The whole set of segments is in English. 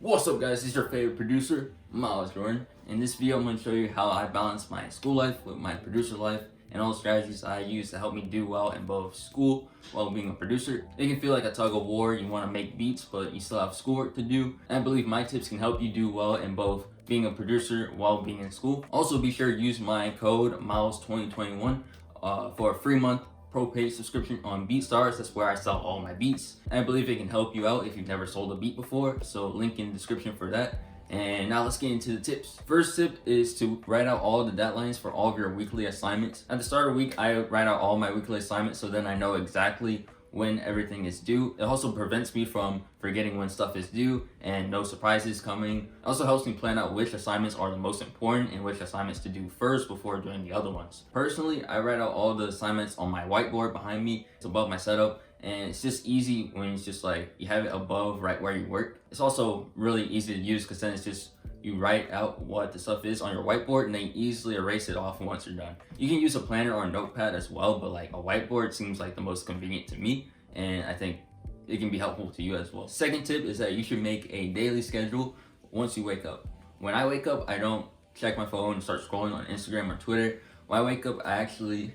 What's up guys, it's your favorite producer, Milesjordan. In this video I'm going to show you how I balance my school life with my producer life and all the strategies I use to help me do well in both school while being a producer. It can feel like a tug of war. You want to make beats but you still have schoolwork to do, and I believe my tips can help you do well in both being a producer while being in school. Also be sure to use my code MILES2021 for a free month pro paid subscription on Beatstars. That's where I sell all my beats. And I believe it can help you out if you've never sold a beat before. So link in the description for that. And now let's get into the tips. First tip is to write out all the deadlines for all of your weekly assignments. At the start of the week, I write out all my weekly assignments so then I know exactly when everything is due. It also prevents me from forgetting when stuff is due and no surprises coming. It also helps me plan out which assignments are the most important and which assignments to do first before doing the other ones. Personally, I write out all the assignments on my whiteboard behind me. It's above my setup, and it's just easy when it's just like you have it above right where you work. It's also really easy to use because then it's just you write out what the stuff is on your whiteboard and then you easily erase it off once you're done. You can use a planner or a notepad as well, but like a whiteboard seems like the most convenient to me, and I think it can be helpful to you as well. Second tip is that you should make a daily schedule once you wake up. When I wake up, I don't check my phone and start scrolling on Instagram or Twitter. When I wake up, I actually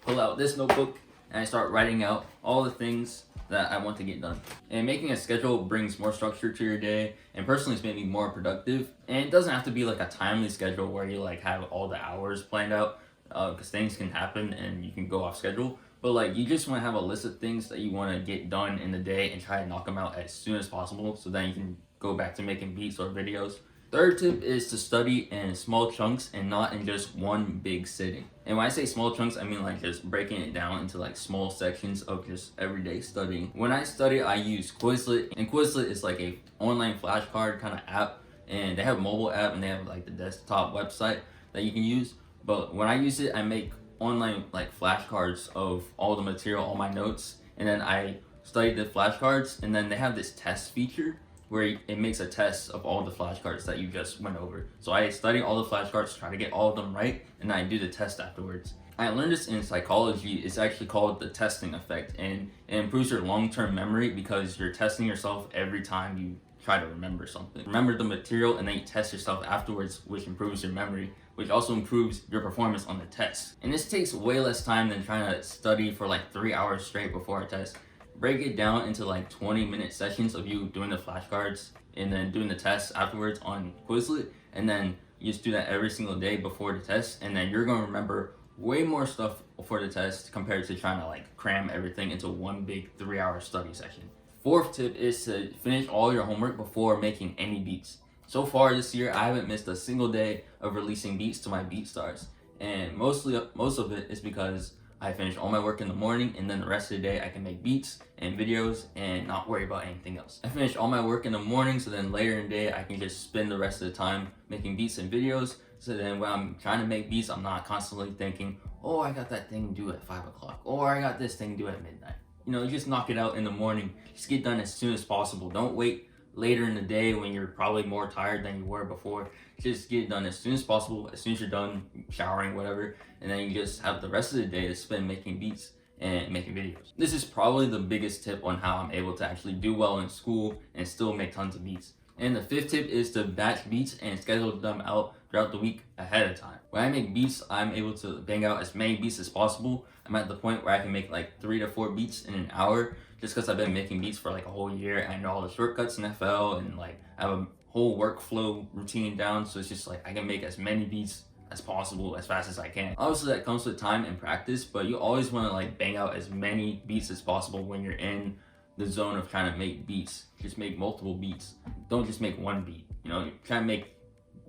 pull out this notebook and I start writing out all the things that I want to get done. And making a schedule brings more structure to your day, and personally it's made me more productive. And it doesn't have to be like a timely schedule where you like have all the hours planned out, because things can happen and you can go off schedule. But like you just want to have a list of things that you want to get done in the day and try to knock them out as soon as possible so then you can go back to making beats or videos. Third tip is to study in small chunks and not in just one big sitting. And when I say small chunks, I mean like just breaking it down into like small sections of just everyday studying. When I study, I use Quizlet, and Quizlet is like a online flashcard kind of app, and they have a mobile app and they have like the desktop website that you can use. But when I use it, I make online like flashcards of all the material, all my notes, and then I study the flashcards, and then they have this test feature where it makes a test of all the flashcards that you just went over. So I study all the flashcards, try to get all of them right, and then I do the test afterwards. I learned this in psychology. It's actually called the testing effect, and it improves your long-term memory because you're testing yourself every time you try to remember something. Remember the material and then you test yourself afterwards, which improves your memory, which also improves your performance on the test. And this takes way less time than trying to study for like 3 hours straight before a test. Break it down into like 20-minute sessions of you doing the flashcards and then doing the test afterwards on Quizlet, and then you just do that every single day before the test, and then you're going to remember way more stuff for the test compared to trying to like cram everything into one big 3-hour study session. Fourth tip is to finish all your homework before making any beats. So far this year, I haven't missed a single day of releasing beats to my Beatstars, and most of it is because I finish all my work in the morning, and then the rest of the day I can make beats and videos and not worry about anything else. I finish all my work in the morning, so then later in the day I can just spend the rest of the time making beats and videos. So then when I'm trying to make beats, I'm not constantly thinking, oh, I got that thing due at 5 o'clock, or I got this thing due at midnight. You know, you just knock it out in the morning. Just get done as soon as possible. Don't wait later in the day when you're probably more tired than you were before. Just get it done as soon as possible, as soon as you're done showering, whatever, and then you just have the rest of the day to spend making beats and making videos. This is probably the biggest tip on how I'm able to actually do well in school and still make tons of beats. And the fifth tip is to batch beats and schedule them out throughout the week ahead of time. When I make beats, I'm able to bang out as many beats as possible. I'm at the point where I can make like 3 to 4 beats in an hour, just because I've been making beats for like a whole year and I know all the shortcuts in FL, and like I have a whole workflow routine down, so it's just like I can make as many beats as possible as fast as I can. Obviously that comes with time and practice, but you always want to like bang out as many beats as possible when you're in the zone of trying to make beats. Just make multiple beats. Don't just make one beat. You know, try to make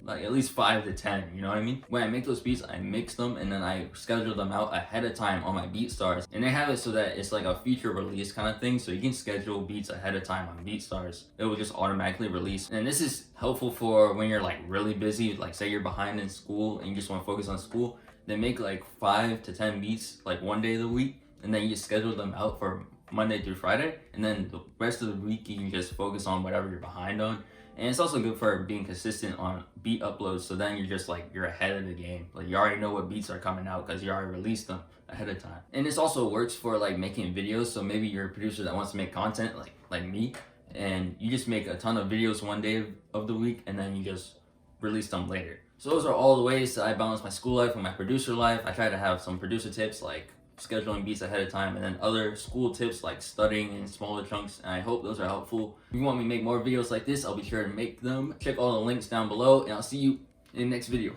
like at least 5 to 10, you know what I mean? When I make those beats, I mix them and then I schedule them out ahead of time on my Beatstars. And they have it so that it's like a feature release kind of thing, so you can schedule beats ahead of time on Beatstars. It will just automatically release. And this is helpful for when you're like really busy, like say you're behind in school and you just want to focus on school, then make like 5 to 10 beats like one day of the week, and then you just schedule them out for Monday through Friday, and then the rest of the week you can just focus on whatever you're behind on. And it's also good for being consistent on beat uploads, so then you're just like, you're ahead of the game. Like you already know what beats are coming out because you already released them ahead of time. And this also works for like making videos, so maybe you're a producer that wants to make content like me, and you just make a ton of videos one day of the week and then you just release them later. So those are all the ways that I balance my school life with my producer life. I try to have some producer tips like scheduling beats ahead of time, and then other school tips like studying in smaller chunks, and I hope those are helpful. If you want me to make more videos like this, I'll be sure to make them. Check all the links down below, and I'll see you in the next video.